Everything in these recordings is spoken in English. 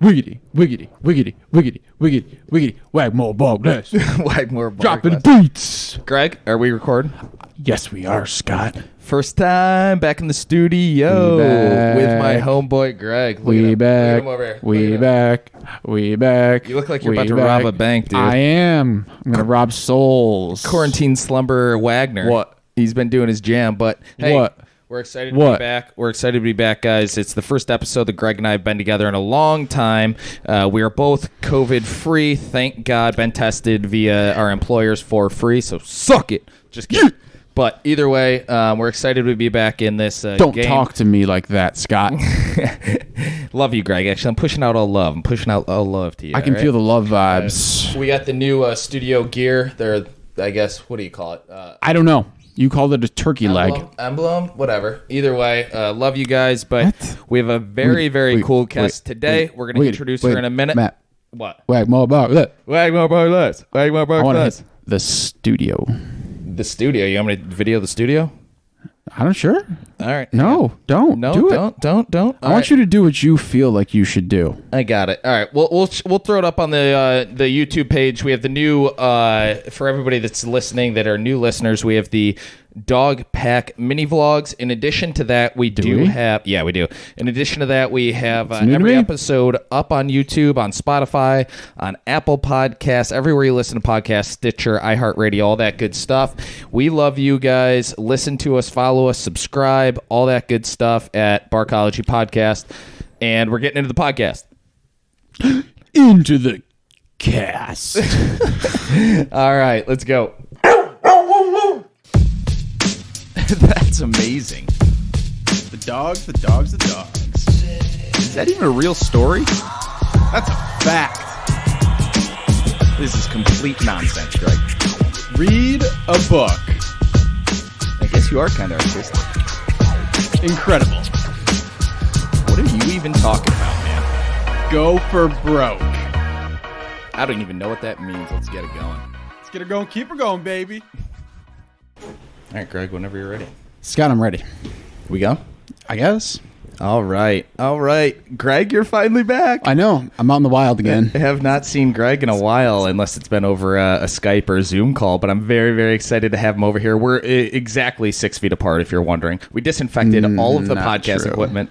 Wiggity, wiggity, wiggity, wiggity, wiggity, wiggity. Wag more bog less. Wag more bog Dropping less. beats. Greg, are we recording? Yes, we are, Scott. First time back in the studio with my homeboy Greg. We back. Look at him over here. We back. We back. You look like you're about to rob a bank, dude. I am. I'm going to rob souls. Quarantine slumber Wagner. What? He's been doing his jam, but hey. What? We're excited to be back. We're excited to be back, guys. It's the first episode that Greg and I have been together in a long time. We are both COVID-free. Thank God, been tested via our employers for free, so suck it. Just kidding. But either way, we're excited to be back in this Don't game. talk to me like that, Scott. Love you, Greg. Actually, I'm pushing out all love. I'm pushing out all love to you. I can feel the love vibes. We got the new studio gear. They're, I guess, what do you call it? I don't know. You called it a turkey leg. Emblem, whatever. Either way, love you guys, but we have a very cool guest today. We're going to introduce her in a minute. Matt. What? Wag more bog less. Wag more bog less. Wag more bog I want to less. hit the studio. The studio. You want me to video the studio? I'm not sure. All right. No, don't. No, do it. Don't. I want you to do what you feel like you should do. I got it. All right. We'll throw it up on the YouTube page. We have the new for everybody that's listening that are new listeners. We have the Dog Pack mini vlogs. In addition to that, we have we do. In addition to that, we have every episode up on YouTube, on Spotify, on Apple Podcasts, everywhere you listen to podcasts, Stitcher, iHeartRadio, all that good stuff. We love you guys. Listen to us, follow us, subscribe, all that good stuff at Barkology Podcast. And we're getting into the podcast. Into the cast. All right, let's go. That's amazing. The dogs. Is that even a real story? That's a fact. This is complete nonsense, Greg. Read a book. I guess you are kind of artistic. Incredible. What are you even talking about, man? Go for broke. I don't even know what that means. Let's get it going. Let's get her going. Keep her going, baby. All right, Greg, whenever you're ready. Scott, I'm ready. We go? I guess. All right. Greg, you're finally back. I know. I'm out in the wild again. I have not seen Greg in a while, unless it's been over a Skype or a Zoom call, but I'm very, very excited to have him over here. We're exactly 6 feet apart, if you're wondering. We disinfected all of the podcast equipment.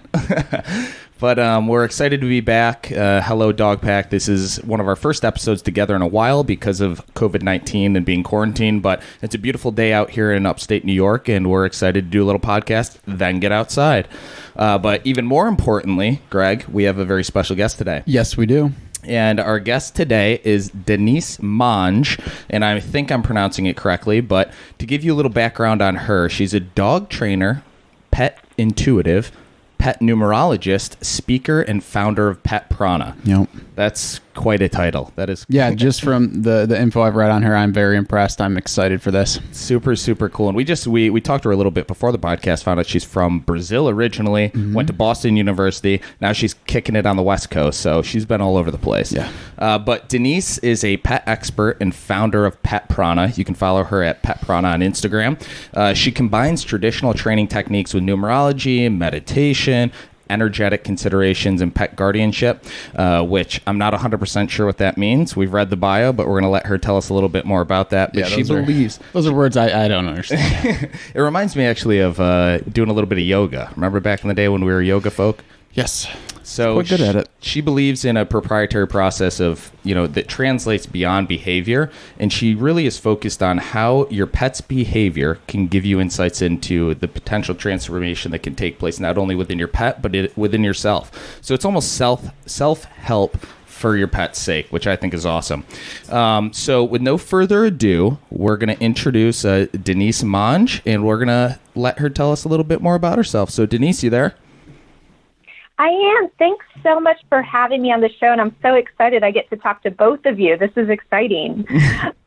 But we're excited to be back. Hello, Dog Pack. This is one of our first episodes together in a while because of COVID-19 and being quarantined. But it's a beautiful day out here in upstate New York, and we're excited to do a little podcast, then get outside. But even more importantly, Greg, we have a very special guest today. Yes, we do. And our guest today is Denise Mange, and I think I'm pronouncing it correctly. But to give you a little background on her, she's a dog trainer, pet intuitive, pet numerologist, speaker, and founder of Pet Prana. Yep. That's quite a title. That is. Yeah, just from the info I've read on her, I'm very impressed. I'm excited for this. Super, super cool. And we talked to her a little bit before the podcast, found out she's from Brazil originally, went to Boston University. Now she's kicking it on the West Coast, so she's been all over the place. Yeah. But Denise is a pet expert and founder of Pet Prana. You can follow her at Pet Prana on Instagram. She combines traditional training techniques with numerology, meditation, energetic considerations, and pet guardianship, which I'm not 100% sure what that means. We've read the bio, but we're going to let her tell us a little bit more about that. But Yeah, she believes... Those are words I don't understand. It reminds me actually of doing a little bit of yoga. Remember back in the day when we were yoga folk? Yes. So quite good at it. She believes in a proprietary process of, that translates beyond behavior, and she really is focused on how your pet's behavior can give you insights into the potential transformation that can take place not only within your pet, but within yourself. So it's almost self-help for your pet's sake, which I think is awesome. So with no further ado, we're going to introduce Denise Mange, and we're going to let her tell us a little bit more about herself. So Denise, you there? I am. Thanks so much for having me on the show, and I'm so excited I get to talk to both of you. This is exciting.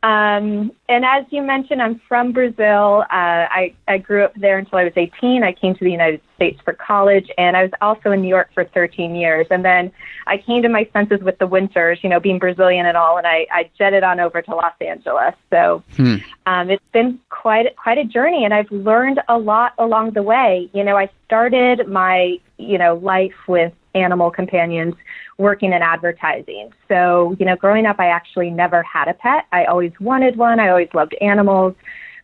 And as you mentioned, I'm from Brazil. I grew up there until I was 18. I came to the United States for college, and I was also in New York for 13 years. And then I came to my senses with the winters, being Brazilian and all, and I jetted on over to Los Angeles. So it's been quite a journey, and I've learned a lot along the way. I started my, life with animal companions working in advertising. So, growing up, I actually never had a pet. I always wanted one. I always loved animals.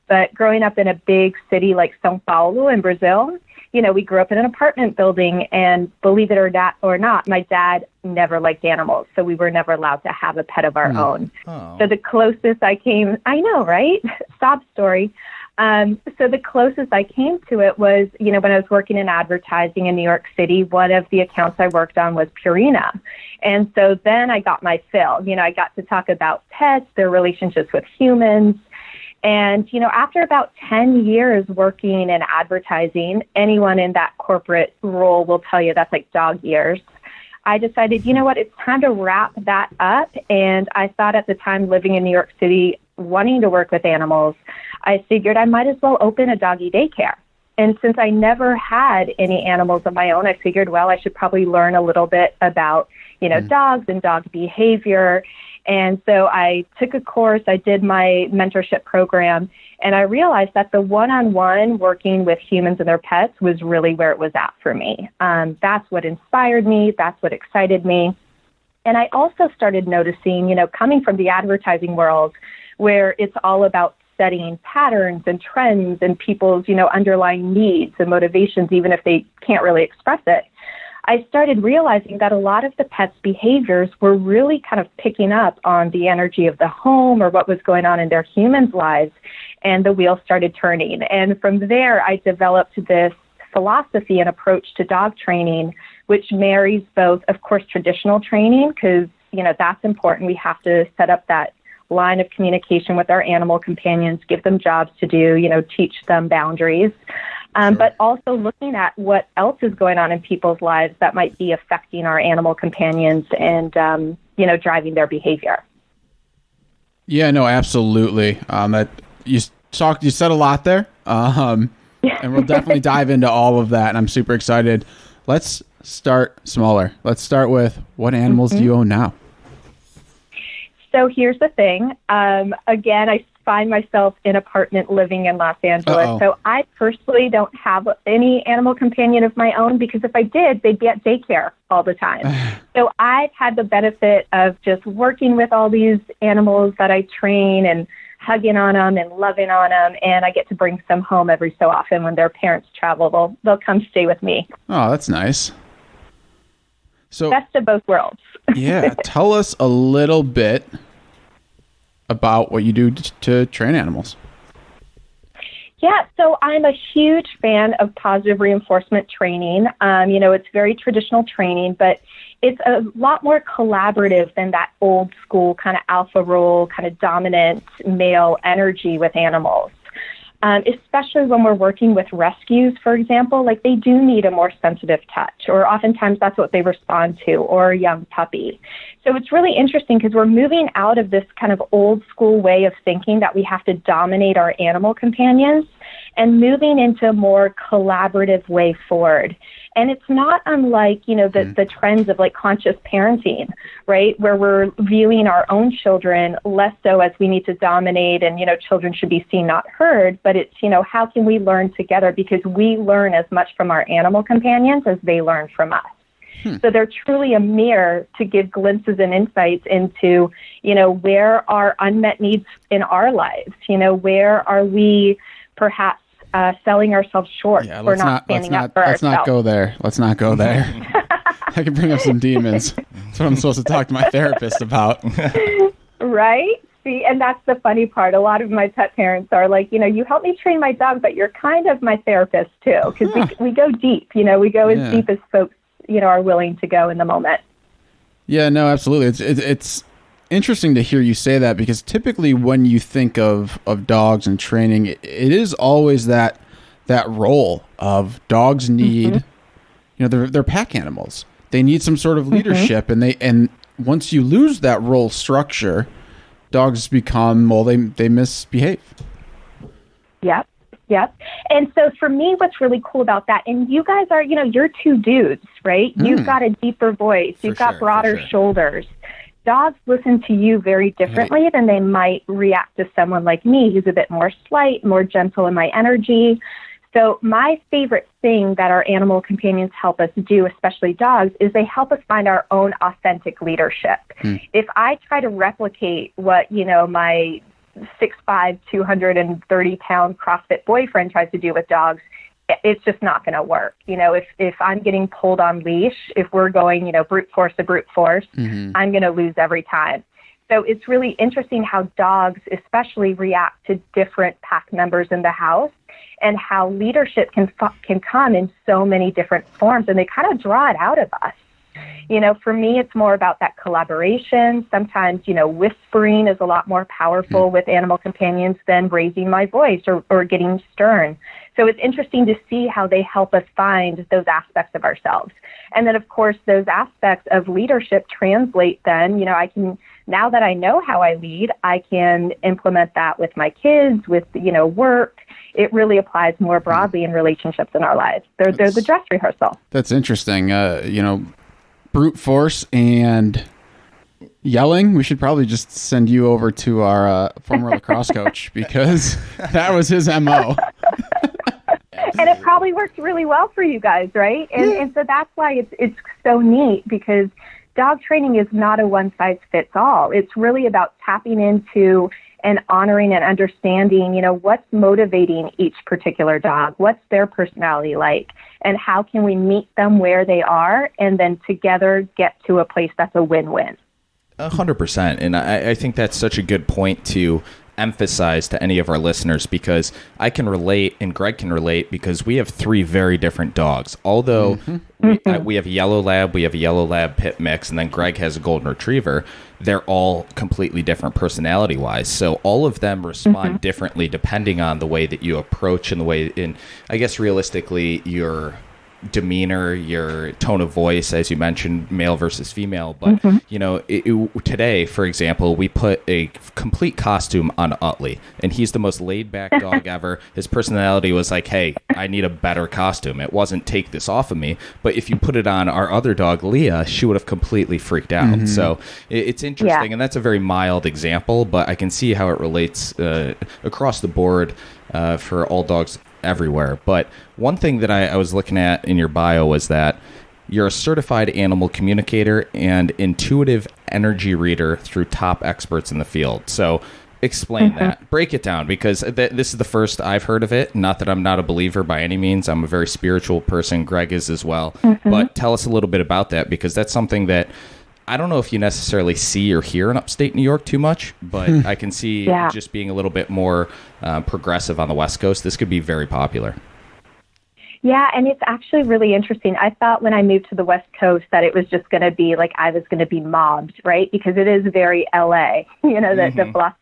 But growing up in a big city like São Paulo in Brazil, we grew up in an apartment building, and believe it or not, my dad never liked animals. So we were never allowed to have a pet of our own. Oh. So the closest I came, I know, right? Sob story. So the closest I came to it was, when I was working in advertising in New York City, one of the accounts I worked on was Purina. And so then I got my fill. I got to talk about pets, their relationships with humans. And, after about 10 years working in advertising, anyone in that corporate role will tell you that's like dog years. I decided, it's time to wrap that up. And I thought at the time, living in New York City, wanting to work with animals, I figured I might as well open a doggy daycare. And since I never had any animals of my own, I figured, well, I should probably learn a little bit about, dogs and dog behavior. And so I took a course, I did my mentorship program, and I realized that the one-on-one working with humans and their pets was really where it was at for me. That's what inspired me. That's what excited me. And I also started noticing, coming from the advertising world, where it's all about studying patterns and trends and people's, underlying needs and motivations, even if they can't really express it. I started realizing that a lot of the pets' behaviors were really kind of picking up on the energy of the home or what was going on in their humans' lives, and the wheels started turning. And from there, I developed this philosophy and approach to dog training, which marries both, of course, traditional training, because, that's important. We have to set up that line of communication with our animal companions, give them jobs to do, teach them boundaries. Sure. But also looking at what else is going on in people's lives that might be affecting our animal companions and, driving their behavior. Yeah, no, absolutely. That you said a lot there, and we'll definitely dive into all of that. And I'm super excited. Let's start smaller. Let's start with, what animals do you own now? So here's the thing. Again, I find myself in apartment living in Los Angeles. Uh-oh. So I personally don't have any animal companion of my own, because if I did, they'd be at daycare all the time. So I've had the benefit of just working with all these animals that I train and hugging on them and loving on them. And I get to bring some home every so often when their parents travel. They'll come stay with me. Oh, that's nice. So best of both worlds. Yeah, tell us a little bit about what you do to train animals. Yeah, so I'm a huge fan of positive reinforcement training. It's very traditional training, but it's a lot more collaborative than that old school kind of alpha role, kind of dominant male energy with animals. Especially when we're working with rescues, for example, like they do need a more sensitive touch, or oftentimes that's what they respond to, or a young puppy. So it's really interesting because we're moving out of this kind of old school way of thinking that we have to dominate our animal companions and moving into a more collaborative way forward. And it's not unlike, the trends of like conscious parenting, right? Where we're viewing our own children less so as we need to dominate and, children should be seen, not heard. But it's, how can we learn together? Because we learn as much from our animal companions as they learn from us. So they're truly a mirror to give glimpses and insights into, where are unmet needs in our lives? Where are we perhaps selling ourselves short for not standing up for ourselves? Let's not go there. Let's not go there. I can bring up some demons. That's what I'm supposed to talk to my therapist about. Right? See, and that's the funny part. A lot of my pet parents are like, you help me train my dog, but you're kind of my therapist too, because we go deep. We go as deep as folks, are willing to go in the moment. Yeah, no, absolutely. It's interesting to hear you say that, because typically when you think of dogs and training, it is always that role of dogs need, they're pack animals. They need some sort of leadership, and once you lose that role structure, dogs become, they misbehave. Yep. Yep. And so for me, what's really cool about that, and you guys are, you're two dudes, right? You've got a deeper voice. You've got broader shoulders. Dogs listen to you very differently than they might react to someone like me, who's a bit more slight, more gentle in my energy. So my favorite thing that our animal companions help us do, especially dogs, is they help us find our own authentic leadership. If I try to replicate what, my 6'5", 230-pound CrossFit boyfriend tries to do with dogs, it's just not going to work. If I'm getting pulled on leash, if we're going, brute force to brute force, I'm going to lose every time. So it's really interesting how dogs especially react to different pack members in the house, and how leadership can come in so many different forms, and they kind of draw it out of us. For me, it's more about that collaboration. Sometimes, whispering is a lot more powerful with animal companions than raising my voice or getting stern. So it's interesting to see how they help us find those aspects of ourselves. And then, of course, those aspects of leadership translate then, now that I know how I lead, I can implement that with my kids, with, work. It really applies more broadly in relationships in our lives. They're the dress rehearsal. That's interesting. Brute force and yelling. We should probably just send you over to our former lacrosse coach, because that was his MO. And it probably worked really well for you guys, right? And so that's why it's so neat, because dog training is not a one-size-fits-all. It's really about tapping into and honoring and understanding, what's motivating each particular dog, what's their personality like, and how can we meet them where they are, and then together get to a place that's a win-win. 100%. And I think that's such a good point to emphasize to any of our listeners, because I can relate and Greg can relate, because we have 3 very different dogs. Although we have a yellow lab, we have a yellow lab pit mix, and then Greg has a golden retriever. They're all completely different personality wise. So all of them respond differently depending on the way that you approach and the way, in I guess realistically, your demeanor, your tone of voice, as you mentioned, male versus female. But, today, for example, we put a complete costume on Utley, and he's the most laid back dog ever. His personality was like, hey, I need a better costume. It wasn't take this off of me. But if you put it on our other dog, Leah, she would have completely freaked out. So it's interesting. And that's a very mild example, but I can see how it relates across the board for all dogs everywhere. But one thing that I was looking at in your bio was that you're a certified animal communicator and intuitive energy reader through top experts in the field. So explain that. Break it down, because this is the first I've heard of it. Not that I'm not a believer by any means. I'm a very spiritual person. Greg is as well. But tell us a little bit about that, because that's something that I don't know if you necessarily see or hear in upstate New York too much, but I can see just being a little bit more progressive on the West Coast. This could be very popular. Yeah, and it's actually really interesting. I thought when I moved to the West Coast that it was just going to be like I was going to be mobbed, right? Because it is very LA, the bluff.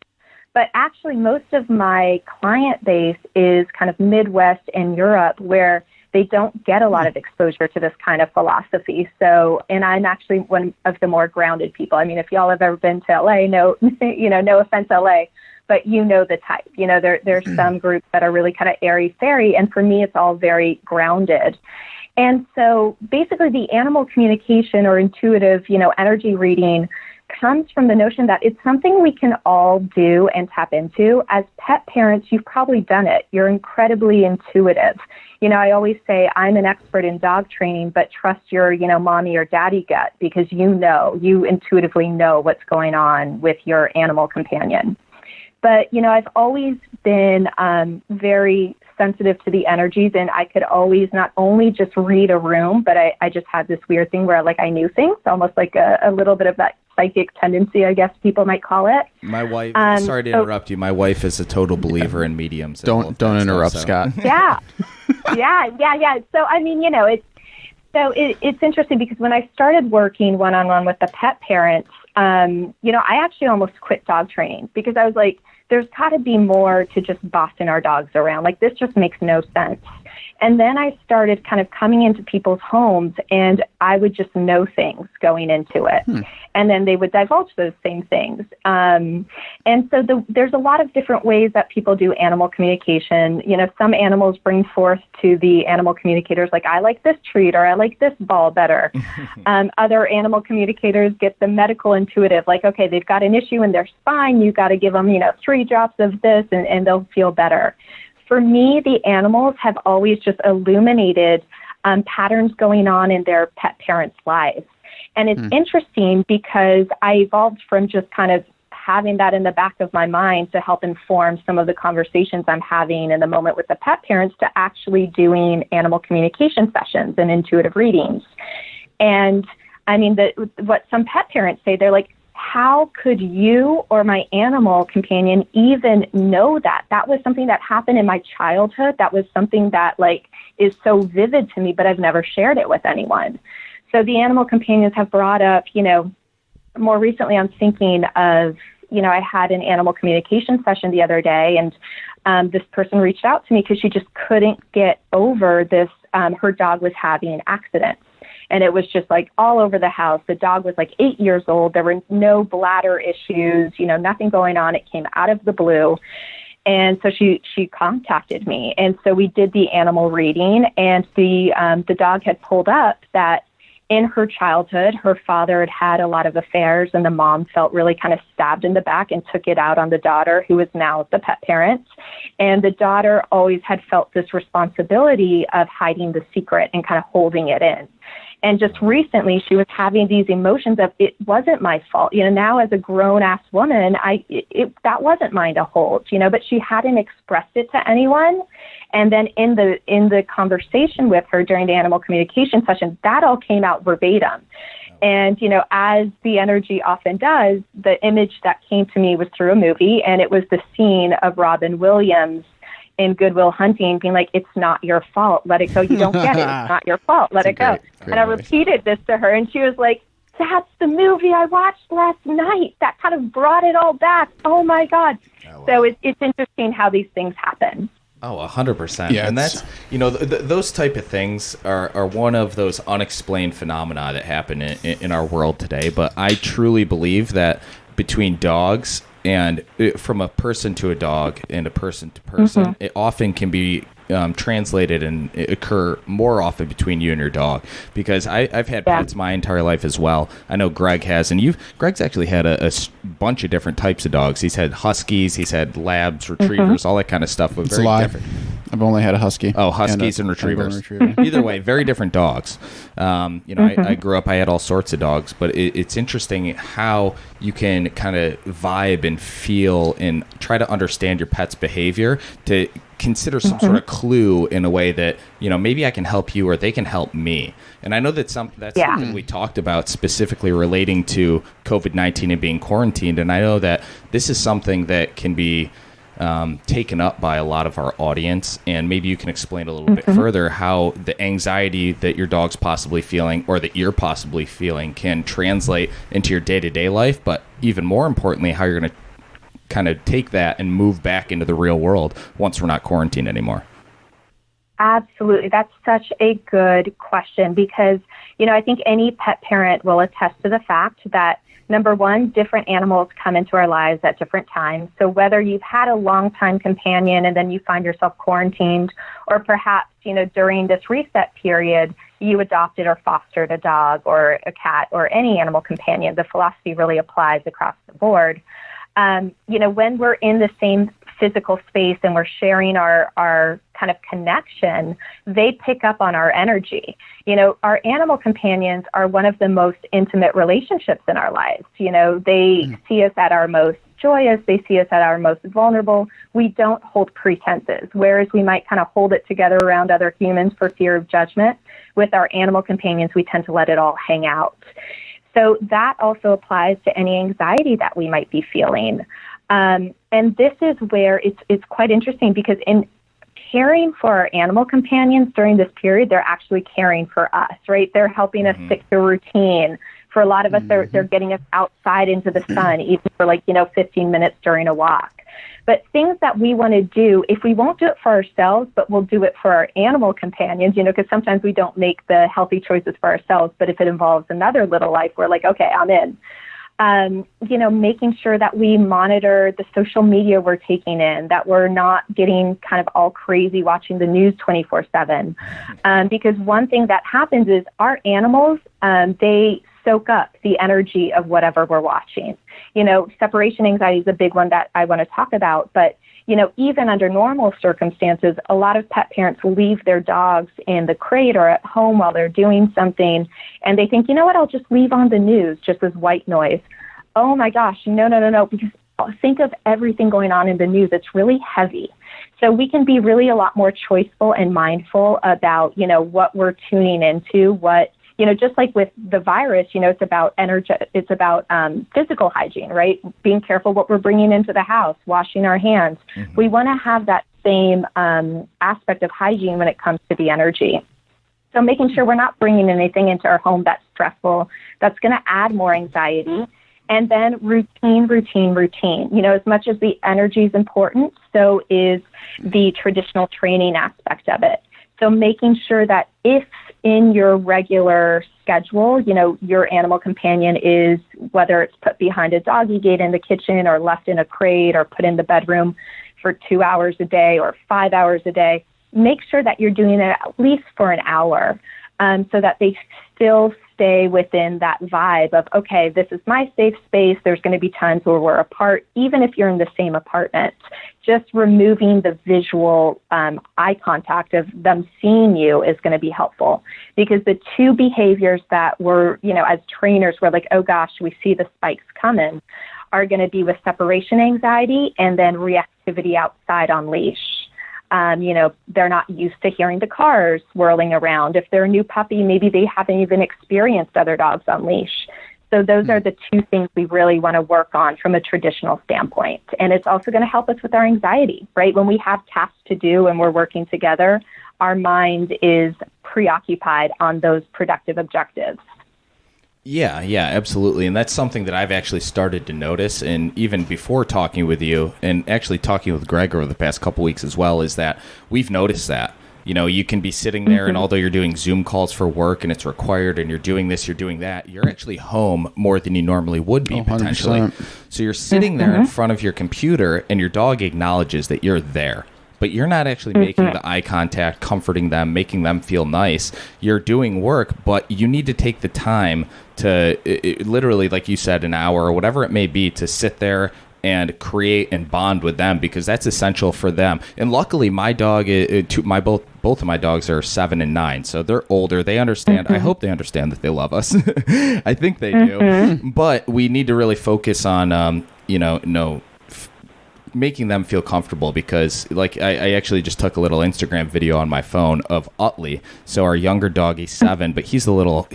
But actually, most of my client base is kind of Midwest and Europe, where they don't get a lot of exposure to this kind of philosophy. So, and I'm actually one of the more grounded people. I mean, if y'all have ever been to LA, no offense, LA, but the type. There's some groups that are really kind of airy-fairy, and for me, it's all very grounded. And so basically the animal communication or intuitive, energy reading comes from the notion that it's something we can all do and tap into. As pet parents, you've probably done it. You're incredibly intuitive. I always say I'm an expert in dog training, but trust your, mommy or daddy gut, because you intuitively know what's going on with your animal companion. But, I've always been very sensitive to the energies, and I could always not only just read a room, but I just had this weird thing where I knew things, almost like a little bit of that psychic tendency, I guess people might call it. My wife, sorry to interrupt you. My wife is a total believer in mediums. Don't interrupt, Scott. Yeah. So, I mean, it's interesting, because when I started working one-on-one with the pet parents, I actually almost quit dog training, because I was like, there's got to be more to just bossing our dogs around. This just makes no sense. And then I started kind of coming into people's homes, and I would just know things going into it. And then they would divulge those same things. And so there's a lot of different ways that people do animal communication. You know, some animals bring forth to the animal communicators, like, I like this treat, or I like this ball better. Other animal communicators get the medical intuitive, like, okay, they've got an issue in their spine, you got to give them, 3 drops of this, and they'll feel better. For me, the animals have always just illuminated patterns going on in their pet parents' lives. And it's interesting because I evolved from just kind of having that in the back of my mind to help inform some of the conversations I'm having in the moment with the pet parents, to actually doing animal communication sessions and intuitive readings. And I mean, what some pet parents say, they're like, how could you or my animal companion even know that? That was something that happened in my childhood. That was something that is so vivid to me, but I've never shared it with anyone. So the animal companions have brought up, more recently I'm thinking of, I had an animal communication session the other day, and this person reached out to me because she just couldn't get over this. Her dog was having accidents. And it was just all over the house. The dog was 8 years old. There were no bladder issues, nothing going on. It came out of the blue. And so she contacted me. And so we did the animal reading, and the dog had pulled up that in her childhood, her father had had a lot of affairs, and the mom felt really kind of stabbed in the back and took it out on the daughter, who is now the pet parent. And the daughter always had felt this responsibility of hiding the secret and kind of holding it in. And just recently, she was having these emotions of, it wasn't my fault. Now as a grown-ass woman, that wasn't mine to hold, but she hadn't expressed it to anyone. And then in the conversation with her during the animal communication session, that all came out verbatim. And, as the energy often does, the image that came to me was through a movie, and it was the scene of Robin Williams in Good Will Hunting being like, it's not your fault, let it go, you don't get it, it's not your fault, let it go. And I repeated this to her, and she was like, that's the movie I watched last night. That kind of brought it all back. Oh my God. Oh, wow. So it's interesting how these things happen. Oh, 100%. Yeah, and that's, those type of things are one of those unexplained phenomena that happen in our world today. But I truly believe that between dogs and from a person to a dog and a person to person, it often can be translated and occur more often between you and your dog, because I've had pets my entire life as well. I know Greg has, and Greg's actually had a bunch of different types of dogs. He's had huskies, he's had labs, retrievers, all that kind of stuff. But very different. I've only had a husky. Oh, huskies and retrievers. Either way, very different dogs. I grew up, I had all sorts of dogs, but it's interesting how you can kind of vibe and feel and try to understand your pet's behavior to consider some sort of clue in a way that, maybe I can help you or they can help me. And I know that's something we talked about specifically relating to COVID-19 and being quarantined. And I know that this is something that can be taken up by a lot of our audience, and maybe you can explain a little bit further how the anxiety that your dog's possibly feeling or that you're possibly feeling can translate into your day-to-day life, but even more importantly, how you're going to kind of take that and move back into the real world once we're not quarantined anymore. Absolutely. That's such a good question, because, I think any pet parent will attest to the fact that, number one, different animals come into our lives at different times. So whether you've had a long-time companion and then you find yourself quarantined, or perhaps, during this reset period, you adopted or fostered a dog or a cat or any animal companion, the philosophy really applies across the board. When we're in the same physical space and we're sharing our kind of connection, they pick up on our energy. Our animal companions are one of the most intimate relationships in our lives. They see us at our most joyous, they see us at our most vulnerable. We don't hold pretenses, whereas we might kind of hold it together around other humans for fear of judgment. With our animal companions, we tend to let it all hang out. So that also applies to any anxiety that we might be feeling. And this is where it's quite interesting, because in caring for our animal companions during this period, they're actually caring for us, right? They're helping us stick to routine. For a lot of us, they're getting us outside into the sun, even for 15 minutes during a walk. But things that we want to do, if we won't do it for ourselves, but we'll do it for our animal companions, because sometimes we don't make the healthy choices for ourselves, but if it involves another little life, we're like, okay, I'm in. Making sure that we monitor the social media we're taking in, that we're not getting kind of all crazy watching the news 24/7. Because one thing that happens is our animals, they soak up the energy of whatever we're watching. Separation anxiety is a big one that I want to talk about, but even under normal circumstances, a lot of pet parents leave their dogs in the crate or at home while they're doing something, and they think, I'll just leave on the news just as white noise. Oh my gosh, no, because think of everything going on in the news. It's really heavy. So we can be really a lot more choiceful and mindful about, what we're tuning into, just like with the virus, it's about energy, it's about physical hygiene, right? Being careful what we're bringing into the house, washing our hands. Mm-hmm. We want to have that same aspect of hygiene when it comes to the energy. So making sure we're not bringing anything into our home that's stressful, that's going to add more anxiety. And then routine. As much as the energy is important, so is the traditional training aspect of it. So making sure that if in your regular schedule, your animal companion is, whether it's put behind a doggy gate in the kitchen or left in a crate or put in the bedroom for 2 hours a day or 5 hours a day, make sure that you're doing it at least for an hour, so that they still stay within that vibe of, okay, this is my safe space. There's going to be times where we're apart, even if you're in the same apartment. Just removing the visual eye contact of them seeing you is going to be helpful, because the two behaviors that we're, as trainers, we're like, oh gosh, we see the spikes coming, are going to be with separation anxiety and then reactivity outside on leash. They're not used to hearing the cars whirling around. If they're a new puppy, maybe they haven't even experienced other dogs on leash. So those are the two things we really want to work on from a traditional standpoint. And it's also going to help us with our anxiety, right? When we have tasks to do and we're working together, our mind is preoccupied on those productive objectives. Yeah, absolutely. And that's something that I've actually started to notice. And even before talking with you and actually talking with Greg over the past couple weeks as well, is that we've noticed that. You can be sitting there and although you're doing Zoom calls for work and it's required and you're doing this, you're doing that, you're actually home more than you normally would be potentially. 100%. So you're sitting there in front of your computer and your dog acknowledges that you're there. But you're not actually making the eye contact, comforting them, making them feel nice. You're doing work, but you need to take the time to literally, like you said, an hour or whatever it may be, to sit there and create and bond with them, because that's essential for them. And luckily, my dog, both of my dogs are 7 and 9, so they're older. They understand. I hope they understand that they love us. I think they do. But we need to really focus on, making them feel comfortable, because I actually just took a little Instagram video on my phone of Utley. So our younger dog, he's 7, but he's a little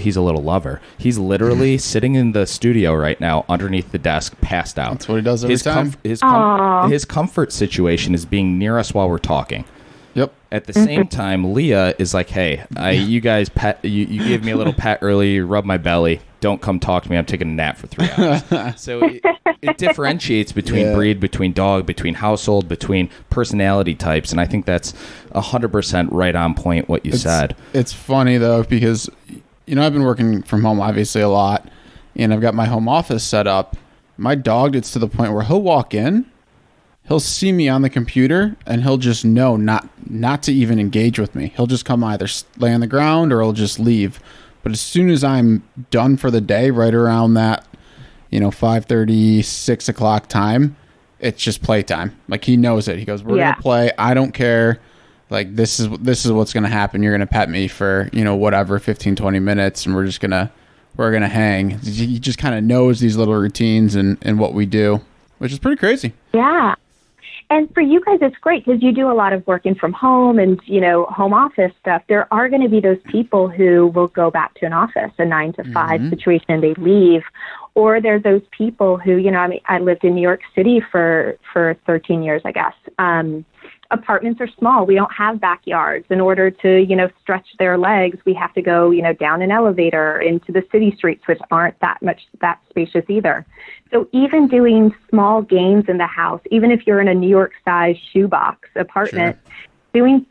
lover. He's literally sitting in the studio right now underneath the desk, passed out. That's what he does every time. His comfort situation is being near us while we're talking. Yep. At the same time, Leah is like, hey, you guys you gave me a little pet earlier, you rubbed my belly. Don't come talk to me. I'm taking a nap for 3 hours. So it differentiates between breed, between dog, between household, between personality types. And I think that's 100% right on point what you said. It's funny, though, because, I've been working from home, obviously, a lot. And I've got my home office set up. My dog gets to the point where he'll walk in. He'll see me on the computer, and he'll just know not to even engage with me. He'll just come either lay on the ground or he'll just leave. But as soon as I'm done for the day, right around that, 5:30, 6 o'clock time, it's just playtime. Like, he knows it. He goes, we're going to play. I don't care. Like, this is what's going to happen. You're going to pet me for, whatever, 15, 20 minutes, and we're going to hang. He just kind of knows these little routines and what we do, which is pretty crazy. Yeah. And for you guys, it's great because you do a lot of working from home and, home office stuff. There are going to be those people who will go back to an office, a 9 to 5 situation, and they leave. Or there's those people who, I lived in New York City for 13 years, I guess. apartments are small. We don't have backyards. In order to, stretch their legs, we have to go, down an elevator into the city streets, which aren't that spacious either. So even doing small games in the house, even if you're in a New York-sized shoebox apartment,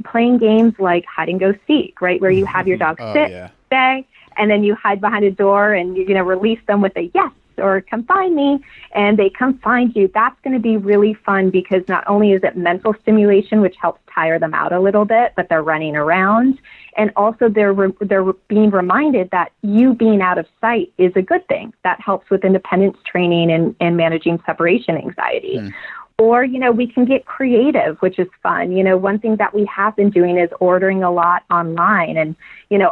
playing games like hide and go seek, right, where you have your dog stay, and then you hide behind a door and release them with a yes or come find me, and they come find you. That's going to be really fun because not only is it mental stimulation, which helps tire them out a little bit, but they're running around, and also they're being reminded that you being out of sight is a good thing. That helps with independence training and managing separation anxiety. Or, we can get creative, which is fun. One thing that we have been doing is ordering a lot online. And,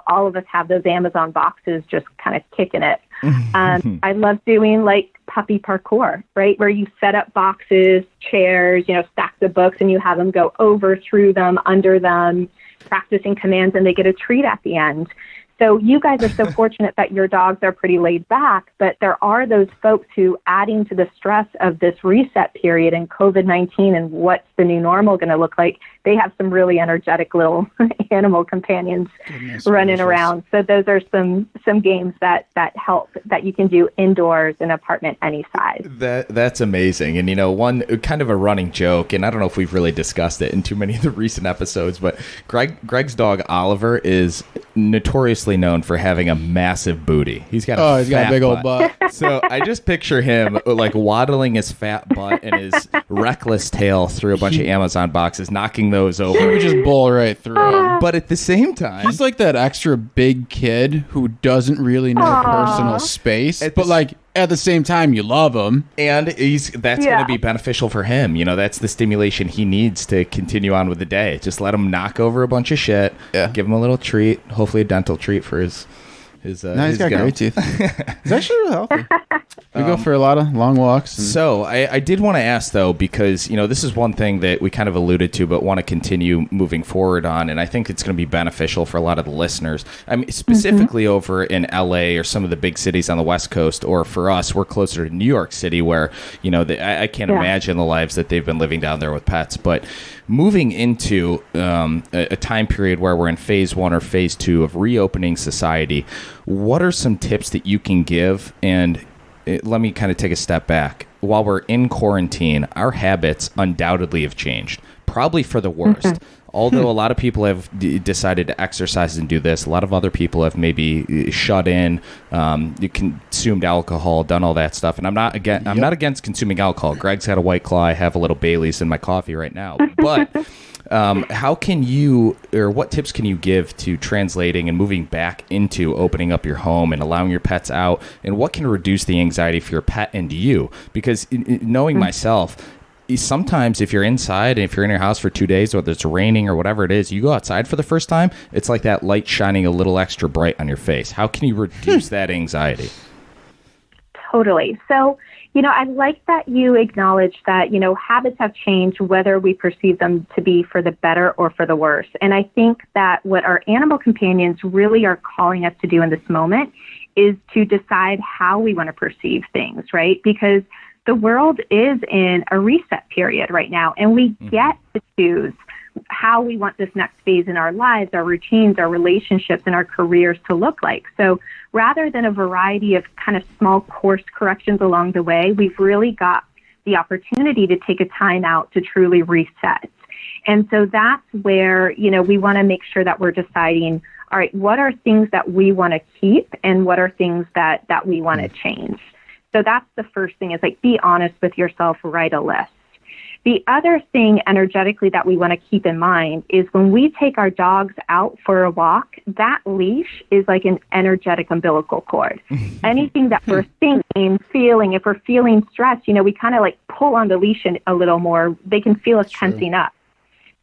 all of us have those Amazon boxes just kind of kicking it. I love doing like puppy parkour, right? Where you set up boxes, chairs, stacks of books, and you have them go over, through them, under them, practicing commands, and they get a treat at the end. So you guys are so fortunate that your dogs are pretty laid back, but there are those folks who, adding to the stress of this reset period and COVID-19 and what's the new normal going to look like, they have some really energetic little animal companions running around. So those are some games that help, that you can do indoors in an apartment any size. That's amazing. And, one kind of a running joke, and I don't know if we've really discussed it in too many of the recent episodes, but Greg's dog Oliver is notoriously known for having a massive booty. He's got a big old butt. So I just picture him like waddling his fat butt and his reckless tail through a bunch of Amazon boxes, knocking those over. He would just bowl right through them. But at the same time, he's like that extra big kid who doesn't really know personal space, but like at the same time, you love him. And that's going to be beneficial for him. That's the stimulation he needs to continue on with the day. Just let him knock over a bunch of shit. Yeah. Give him a little treat, hopefully a dental treat for his he's got great teeth. He's actually really healthy. We go for a lot of long walks. So I did want to ask, though, because, this is one thing that we kind of alluded to, but want to continue moving forward on. And I think it's going to be beneficial for a lot of the listeners. I mean, specifically over in LA or some of the big cities on the West Coast, or for us, we're closer to New York City where, I can't imagine the lives that they've been living down there with pets. But moving into a time period where we're in phase 1 or phase 2 of reopening society, what are some tips that you can give? And let me kind of take a step back. While we're in quarantine, our habits undoubtedly have changed, probably for the worst. Although a lot of people have decided to exercise and do this, a lot of other people have maybe shut in, consumed alcohol, done all that stuff. And I'm not against consuming alcohol. Greg's had a White Claw. I have a little Bailey's in my coffee right now. But how can you, or what tips can you give to translating and moving back into opening up your home and allowing your pets out? And what can reduce the anxiety for your pet and you? Because knowing myself, sometimes if you're inside and if you're in your house for 2 days, whether it's raining or whatever it is, you go outside for the first time, it's like that light shining a little extra bright on your face. How can you reduce that anxiety? Totally. So, I like that you acknowledge that, habits have changed, whether we perceive them to be for the better or for the worse. And I think that what our animal companions really are calling us to do in this moment is to decide how we want to perceive things, right? Because the world is in a reset period right now, and we get to choose how we want this next phase in our lives, our routines, our relationships, and our careers to look like. So rather than a variety of kind of small course corrections along the way, we've really got the opportunity to take a time out to truly reset. And so that's where, we want to make sure that we're deciding, all right, what are things that we want to keep and what are things that we want to change? So that's the first thing, is like, be honest with yourself, write a list. The other thing energetically that we want to keep in mind is when we take our dogs out for a walk, that leash is like an energetic umbilical cord. Anything that we're thinking, feeling, if we're feeling stressed, we kind of like pull on the leash a little more. They can feel us tensing up.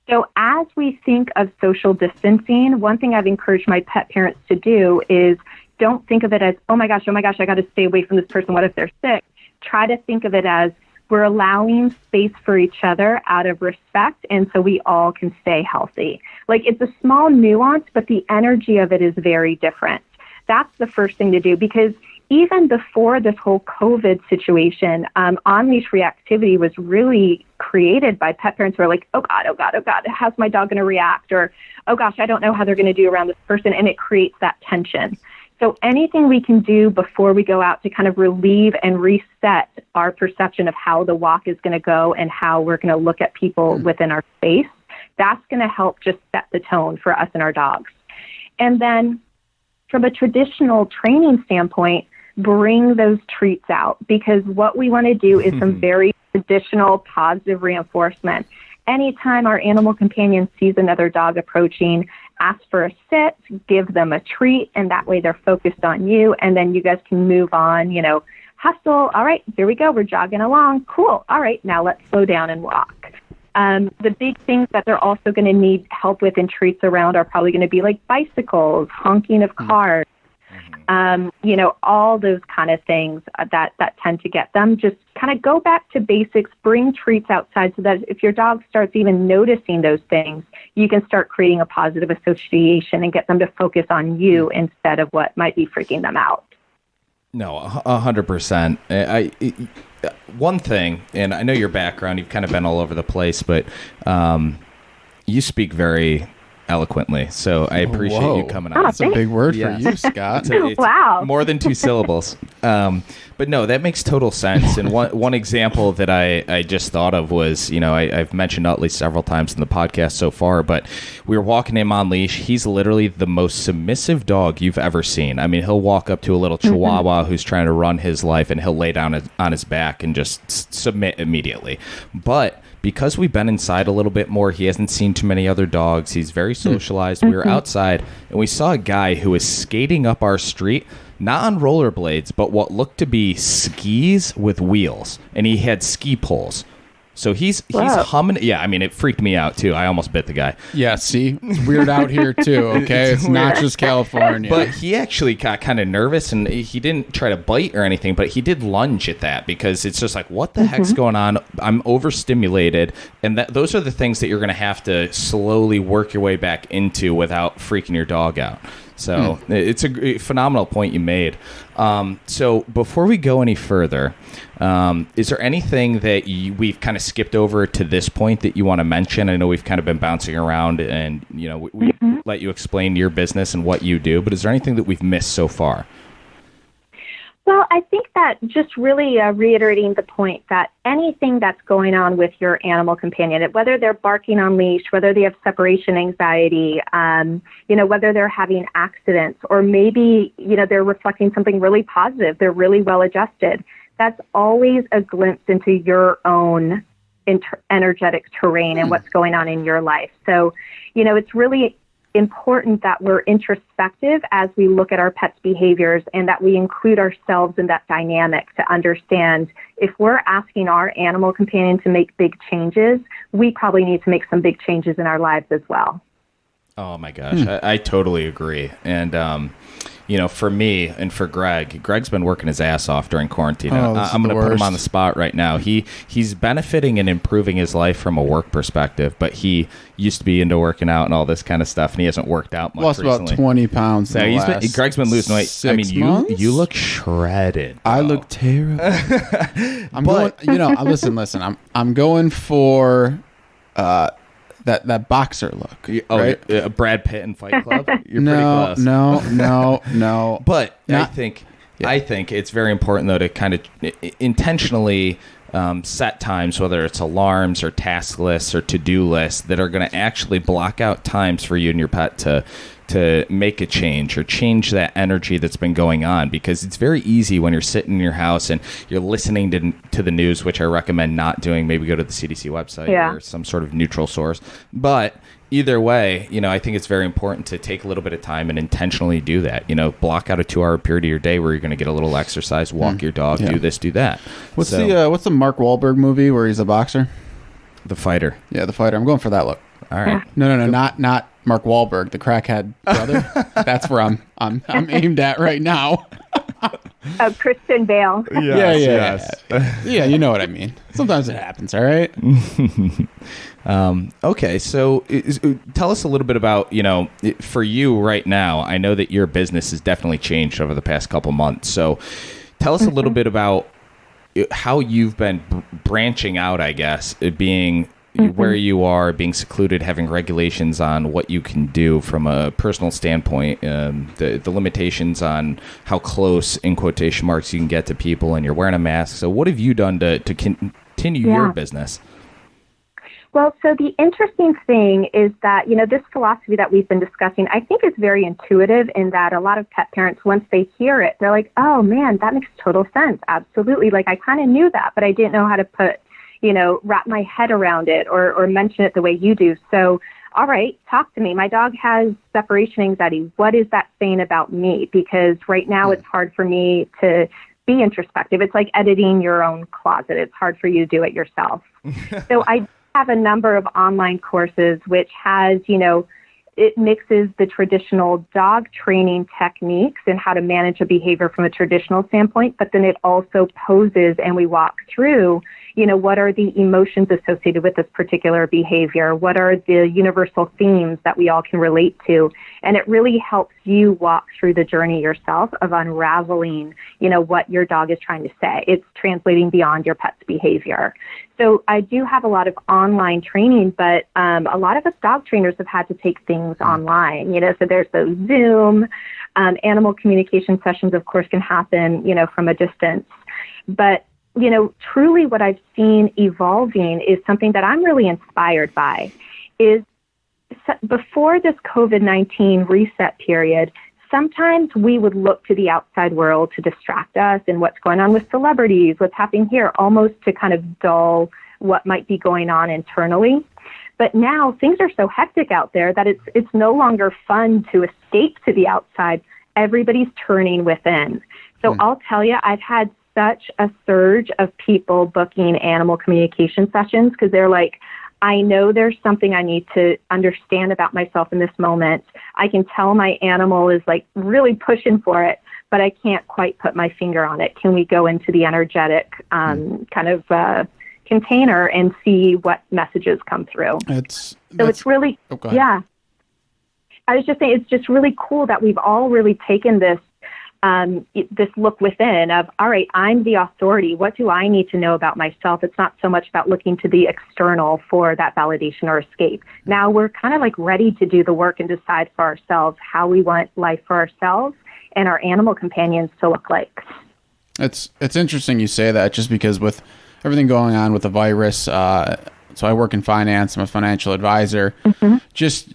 So as we think of social distancing, one thing I've encouraged my pet parents to do is don't think of it as, oh my gosh, I got to stay away from this person. What if they're sick? Try to think of it as, we're allowing space for each other out of respect, and so we all can stay healthy. Like, it's a small nuance, but the energy of it is very different. That's the first thing to do, because even before this whole COVID situation, on-leash reactivity was really created by pet parents who are like, oh God, how's my dog going to react? Or, oh gosh, I don't know how they're going to do around this person. And it creates that tension. So anything we can do before we go out to kind of relieve and reset our perception of how the walk is going to go and how we're going to look at people within our space, that's going to help just set the tone for us and our dogs. And then from a traditional training standpoint, bring those treats out, because what we want to do is some very traditional positive reinforcement. Anytime our animal companion sees another dog approaching, ask for a sit, give them a treat, and that way they're focused on you, and then you guys can move on, hustle. All right, here we go. We're jogging along. Cool. All right, now let's slow down and walk. The big things that they're also going to need help with and treats around are probably going to be like bicycles, honking of cars, all those kind of things that tend to get them. Just kind of go back to basics, bring treats outside so that if your dog starts even noticing those things, you can start creating a positive association and get them to focus on you instead of what might be freaking them out. No, 100%. One thing, and I know your background, you've kind of been all over the place, but you speak very eloquently, so I appreciate you coming on. That's a big word for you, Scott. It's wow. More than 2 syllables. But no, that makes total sense. And one example that I just thought of was, I've mentioned Utley several times in the podcast so far, but we were walking him on leash. He's literally the most submissive dog you've ever seen. I mean, he'll walk up to a little chihuahua who's trying to run his life, and he'll lay down on his back and just submit immediately. But because we've been inside a little bit more, he hasn't seen too many other dogs. He's very socialized. We were outside, and we saw a guy who was skating up our street, not on rollerblades, but what looked to be skis with wheels, and he had ski poles. So he's humming. Yeah, I mean, it freaked me out, too. I almost bit the guy. Yeah, see? It's weird out here, too, okay? It's not just California. But he actually got kind of nervous, and he didn't try to bite or anything, but he did lunge at that because it's just like, what the heck's going on? I'm overstimulated. And those are the things that you're going to have to slowly work your way back into without freaking your dog out. So it's a phenomenal point you made. So before we go any further, is there anything that we've kind of skipped over to this point that you want to mention? I know we've kind of been bouncing around and, we let you explain your business and what you do, but is there anything that we've missed so far? Well, I think that just really reiterating the point that anything that's going on with your animal companion, whether they're barking on leash, whether they have separation anxiety, whether they're having accidents, or maybe, they're reflecting something really positive, they're really well adjusted, that's always a glimpse into your own energetic terrain and what's going on in your life. So, it's really important that we're introspective as we look at our pets' behaviors and that we include ourselves in that dynamic to understand if we're asking our animal companion to make big changes, we probably need to make some big changes in our lives as well. Oh my gosh, I totally agree. And, for me and for Greg's been working his ass off during quarantine. I'm going to put him on the spot right now. He's benefiting and improving his life from a work perspective, but he used to be into working out and all this kind of stuff, and he hasn't worked out much recently. Lost about 20 pounds in the last Greg's been losing weight. 6 months? You look shredded, bro. I look terrible. I'm going, listen, I'm going for that boxer look. Right? Brad Pitt in Fight Club. You're pretty close. No. But I think it's very important though to kind of intentionally set times, whether it's alarms or task lists or to-do lists, that are going to actually block out times for you and your pet to make a change or change that energy that's been going on, because it's very easy when you're sitting in your house and you're listening to the news, which I recommend not doing. Maybe go to the CDC website or some sort of neutral source. But either way, I think it's very important to take a little bit of time and intentionally do that. Block out a 2-hour period of your day where you're going to get a little exercise, walk your dog, do this, do that. What's the Mark Wahlberg movie where he's a boxer? The Fighter. Yeah, The Fighter. I'm going for that look. All right. No, not Mark Wahlberg, the crackhead brother. That's where I'm aimed at right now. Kristen Bale. Yes. Yeah, you know what I mean. Sometimes it happens, all right? Okay, so tell us a little bit about, for you right now, I know that your business has definitely changed over the past couple months. So tell us a little bit about how you've been branching out, I guess, being where you are, being secluded, having regulations on what you can do from a personal standpoint, the limitations on how close, in quotation marks, you can get to people, and you're wearing a mask. So what have you done to continue your business? Well, so the interesting thing is that, this philosophy that we've been discussing, I think is very intuitive in that a lot of pet parents, once they hear it, they're like, oh man, that makes total sense. Absolutely. Like I kind of knew that, but I didn't know how to wrap my head around it or mention it the way you do. So, all right, talk to me. My dog has separation anxiety. What is that saying about me? Because right now it's hard for me to be introspective. It's like editing your own closet. It's hard for you to do it yourself. So I have a number of online courses which has, it mixes the traditional dog training techniques and how to manage a behavior from a traditional standpoint, but then it also poses and we walk through, what are the emotions associated with this particular behavior? What are the universal themes that we all can relate to? And it really helps you walk through the journey yourself of unraveling, what your dog is trying to say. It's translating beyond your pet's behavior. So I do have a lot of online training, but a lot of us dog trainers have had to take things online, so there's those Zoom, animal communication sessions, of course, can happen, from a distance. But, truly what I've seen evolving is something that I'm really inspired by is before this COVID-19 reset period, sometimes we would look to the outside world to distract us and what's going on with celebrities, what's happening here, almost to kind of dull what might be going on internally. But now things are so hectic out there that it's no longer fun to escape to the outside. Everybody's turning within. So I'll tell you, I've had such a surge of people booking animal communication sessions because they're like, I know there's something I need to understand about myself in this moment. I can tell my animal is like really pushing for it, but I can't quite put my finger on it. Can we go into the energetic container and see what messages come through? It's really, yeah. I was just saying, it's just really cool that we've all really taken this look within of, all right, I'm the authority. What do I need to know about myself? It's not so much about looking to the external for that validation or escape. Now we're kind of like ready to do the work and decide for ourselves how we want life for ourselves and our animal companions to look like. It's interesting you say that, just because with everything going on with the virus, so I work in finance, I'm a financial advisor, just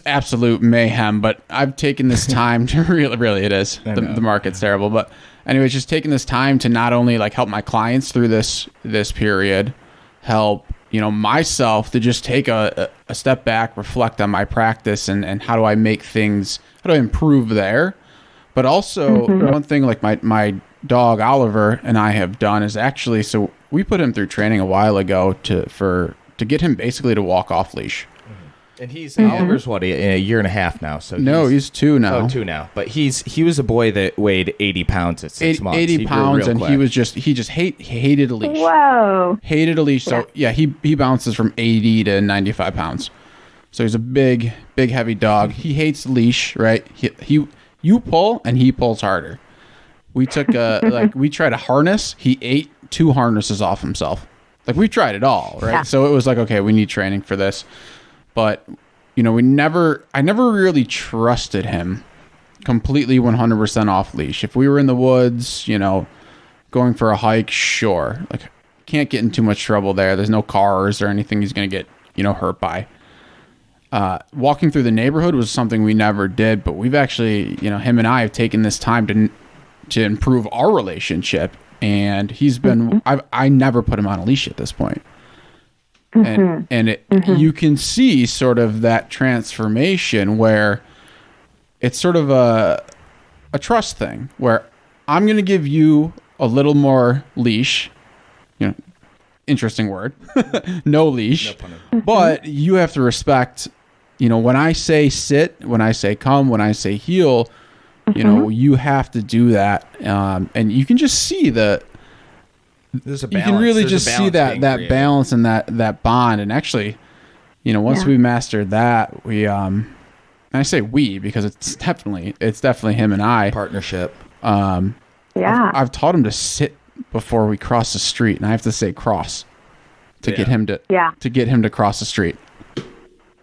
absolute mayhem. But I've taken this time to really it is. The market's terrible. But anyways, just taking this time to not only like help my clients through this period, help, myself to just take a step back, reflect on my practice and how do I improve there. But also one thing like my dog Oliver and I have done is actually, so we put him through training a while ago to get him basically to walk off leash. And Oliver's what, a year and a half now. So he's 2 now. Oh, 2 now. But he was a boy that weighed 80 pounds at 6 months. 80 pounds, and he just hated a leash. Whoa. Hated a leash. So yeah, he bounces from 80 to 95 pounds. So he's a big heavy dog. He hates leash, right? You pull and he pulls harder. We took we tried a harness. He ate 2 harnesses off himself. Like we tried it all, right? Yeah. So it was like, okay, we need training for this. But, I never really trusted him completely 100% off leash. If we were in the woods, going for a hike, sure. Like, can't get in too much trouble there. There's no cars or anything he's going to get, hurt by. Walking through the neighborhood was something we never did, but we've actually, him and I have taken this time to improve our relationship. And he's been, I never put him on a leash at this point. And you can see sort of that transformation where it's sort of a trust thing where I'm going to give you a little more leash, interesting word, no leash, but you have to respect, when I say sit, when I say come, when I say heel, You know, you have to do that. And you can just see the, There's a you balance. can really There's just a see balance that being that created. balance and that bond. And actually, you know, once we mastered that, we and I say we because it's definitely him and I. Partnership. I've taught him to sit before we cross the street, and I have to say cross to get him to cross the street.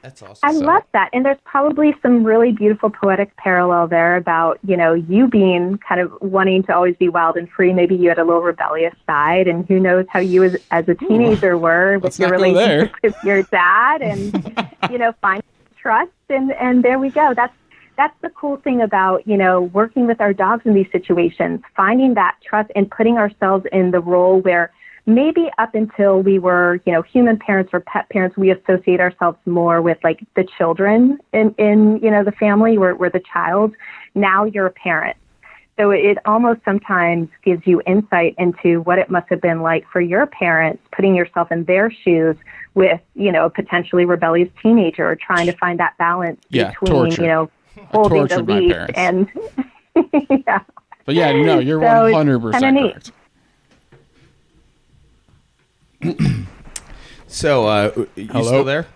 That's awesome. I love that. And there's probably some really beautiful poetic parallel there about, you know, you being kind of wanting to always be wild and free. Maybe you had a little rebellious side, and who knows how you as a teenager were with your relationship with your dad and, you know, finding trust. And there we go. That's the cool thing about, you know, working with our dogs in these situations, finding that trust and putting ourselves in the role where maybe up until we were, you know, human parents or pet parents, we associate ourselves more with like the children in you know, the family. We're the child. Now you're a parent. So it almost sometimes gives you insight into what it must have been like for your parents, putting yourself in their shoes with, you know, a potentially rebellious teenager or trying to find that balance between, you know, holding the leash and But yeah, no, you're 100% correct. So, you still there?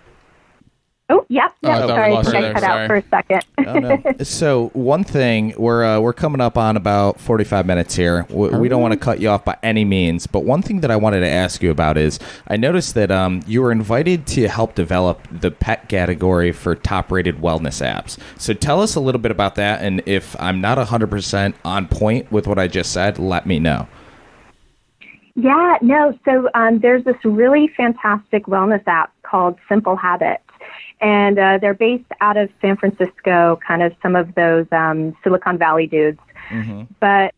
Oh, yep. I Sorry, I think I cut out for a second. Oh, no. So one thing, we're coming up on about 45 minutes here. We don't want to cut you off by any means, but one thing that I wanted to ask you about is I noticed that you were invited to help develop the pet category for top-rated wellness apps. So tell us a little bit about that, and if I'm not 100% on point with what I just said, let me know. Yeah, no. So there's this really fantastic wellness app called Simple Habits. And they're based out of San Francisco, kind of some of those Silicon Valley dudes. Mm-hmm. But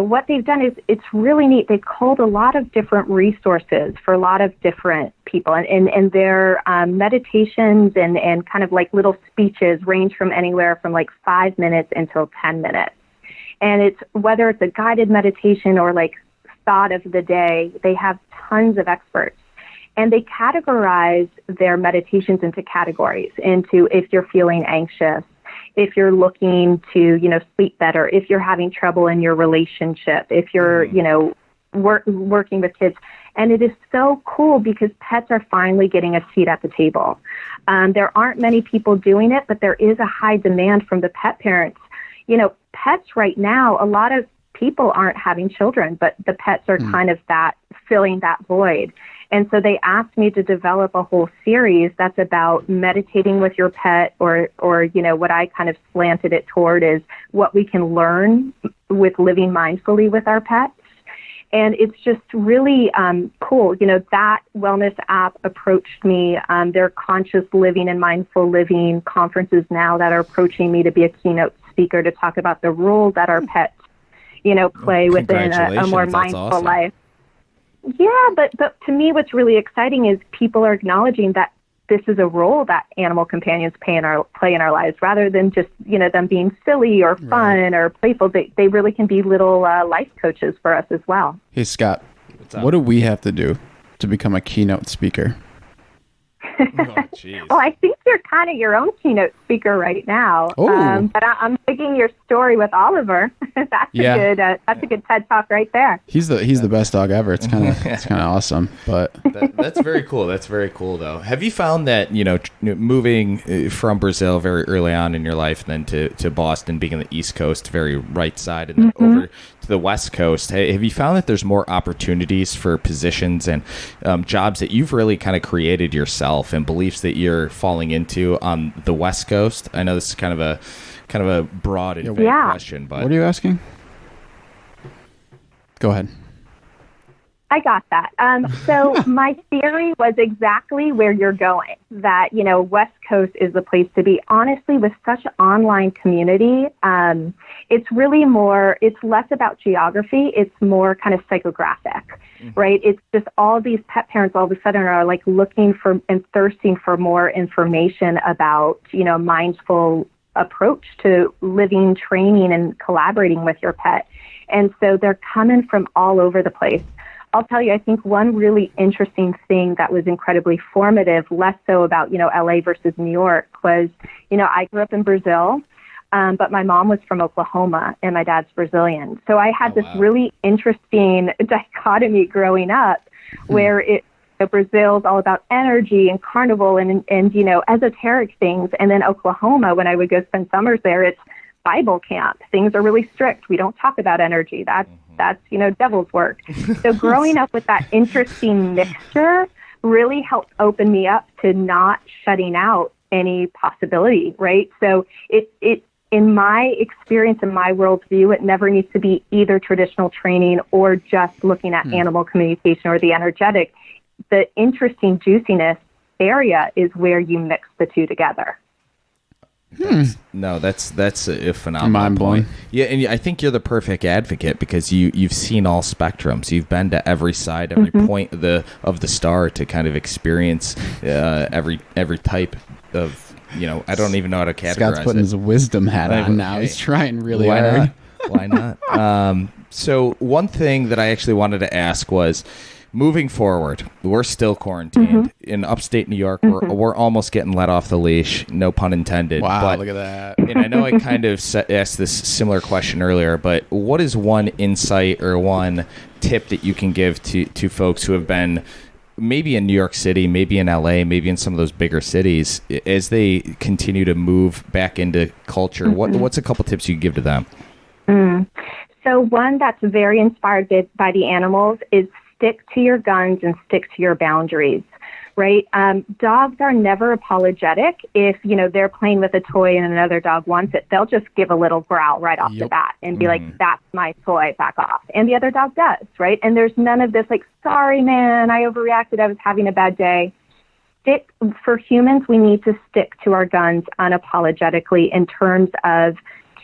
what they've done is it's really neat. They've culled a lot of different resources for a lot of different people. And their meditations and kind of like little speeches range from anywhere from like 5 minutes until 10 minutes. And it's whether it's a guided meditation or like thought of the day, they have tons of experts. And they categorize their meditations into categories, into if you're feeling anxious, if you're looking to, you know, sleep better, if you're having trouble in your relationship, if you're, you know, working with kids. And it is so cool because pets are finally getting a seat at the table. There aren't many people doing it, but there is a high demand from the pet parents. You know, pets right now, a lot of people aren't having children, but the pets are kind of that filling that void. And so they asked me to develop a whole series that's about meditating with your pet or, you know, what I kind of slanted it toward is what we can learn with living mindfully with our pets. And it's just really cool. You know, that wellness app approached me. There are conscious living and mindful living conferences now that are approaching me to be a keynote speaker to talk about the role that our pets, you know, play within a more mindful life. Yeah, but to me, what's really exciting is people are acknowledging that this is a role that animal companions play in our lives, rather than just, you know, them being silly or fun or playful. They really can be little life coaches for us as well. Hey, Scott, what do we have to do to become a keynote speaker? Well, I think you're kind of your own keynote speaker right now. But I'm digging your story with Oliver. That's a good TED Talk right there. He's the best dog ever. It's kind of awesome. But that's very cool. That's very cool, though. Have you found that, you know, moving from Brazil very early on in your life, and then to Boston, being on the East Coast, very right side, and then over to the West Coast, have you found that there's more opportunities for positions and jobs that you've really kind of created yourself and beliefs that you're falling into on the West Coast? I know this is kind of a broad and vague question, but what are you asking? Go ahead. I got that. So my theory was exactly where you're going, that, you know, West Coast is the place to be. Honestly, with such an online community, it's really it's less about geography. It's more kind of psychographic, right? It's just all these pet parents all of a sudden are like looking for and thirsting for more information about, you know, mindful approach to living, training, and collaborating with your pet. And so they're coming from all over the place. I'll tell you, I think one really interesting thing that was incredibly formative, less so about, you know, LA versus New York, was, you know, I grew up in Brazil. But my mom was from Oklahoma and my dad's Brazilian. So I had this really interesting dichotomy growing up where Brazil's all about energy and carnival and esoteric things. And then Oklahoma, when I would go spend summers there, it's Bible camp. Things are really strict. We don't talk about energy. That's devil's work. So growing up with that interesting mixture really helped open me up to not shutting out any possibility, right? So it in my experience, in my worldview, it never needs to be either traditional training or just looking at animal communication or the energetic. The interesting juiciness area is where you mix the two together. That's a phenomenal Mind blowing. point. Yeah, and I think you're the perfect advocate because you've seen all spectrums. You've been to every side, every point of the star to kind of experience every type of. I don't even know how to categorize Scott's putting his wisdom hat on now. He's trying really hard. Why not? So one thing that I actually wanted to ask was, moving forward, we're still quarantined in upstate New York. We're almost getting let off the leash, no pun intended. Wow, but, look at that. And I know I kind of asked this similar question earlier, but what is one insight or one tip that you can give to folks who have been maybe in New York City, maybe in LA, maybe in some of those bigger cities, as they continue to move back into culture? What's a couple tips you can give to them? So one that's very inspired by the animals is stick to your guns and stick to your boundaries, right? Dogs are never apologetic. If, they're playing with a toy and another dog wants it, they'll just give a little growl right off the bat and be like, that's my toy, back off. And the other dog does, right? And there's none of this like, sorry, man, I overreacted. I was having a bad day. For humans, we need to stick to our guns unapologetically in terms of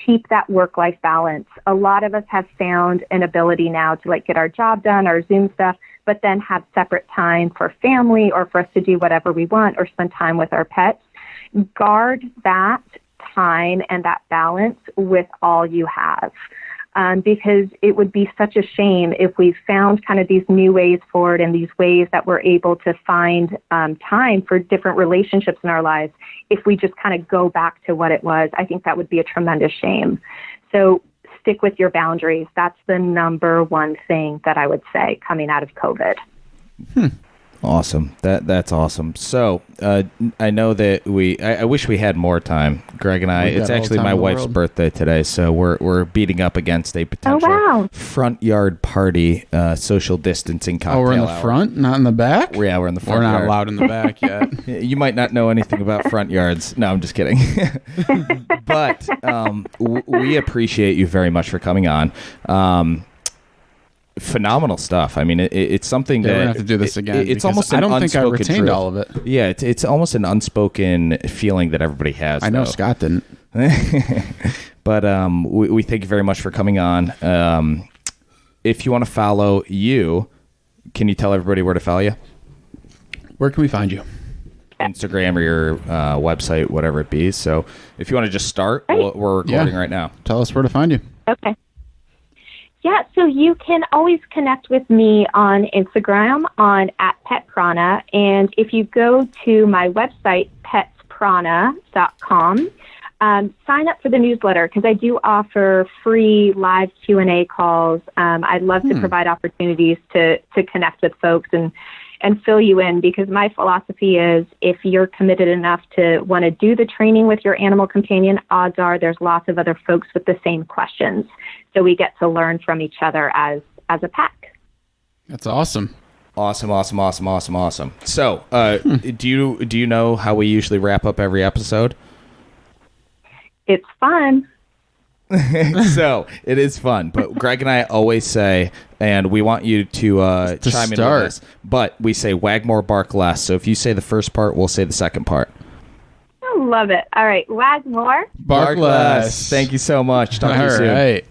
keep that work-life balance. A lot of us have found an ability now to get our job done, our Zoom stuff, but then have separate time for family or for us to do whatever we want or spend time with our pets. Guard that time and that balance with all you have. Because it would be such a shame if we found kind of these new ways forward and these ways that we're able to find time for different relationships in our lives. If we just kind of go back to what it was, I think that would be a tremendous shame. So stick with your boundaries. That's the number one thing that I would say coming out of COVID. Awesome. That's awesome. So I know that I wish we had more time, Greg and I. It's actually my wife's birthday today, so we're beating up against a potential front yard party, social distancing cocktail. Oh, we're in the front, not in the back? Yeah, we're in the front. We're not yard. allowed in the back yet. You might not know anything about front yards. No, I'm just kidding. But we appreciate you very much for coming on. Phenomenal stuff. I mean, it's something that we're gonna have to do this again. It's almost. I don't think I retained truth. all of it. Yeah, it's almost an unspoken feeling that everybody has. I know Scott didn't. But we thank you very much for coming on. If you want to follow you, can you tell everybody where to follow you? Where can we find you? Instagram or your website, whatever it be. So if you want to just start, we're recording right now. Tell us where to find you. Okay. Yeah, so you can always connect with me on Instagram on @Pet Prana. And if you go to my website, petsprana.com, sign up for the newsletter because I do offer free live Q&A calls. I'd love to provide opportunities to connect with folks and fill you in, because my philosophy is if you're committed enough to want to do the training with your animal companion, odds are there's lots of other folks with the same questions. So we get to learn from each other as a pack. That's awesome. Awesome. So do you know how we usually wrap up every episode? It's fun. So it is fun, but Greg and I always say, and we want you to chime in with us, but we say wag more, bark less. So if you say the first part, we'll say the second part. I love it. All right. Wag more. Bark less. Thank you so much. Talk to you soon. All right.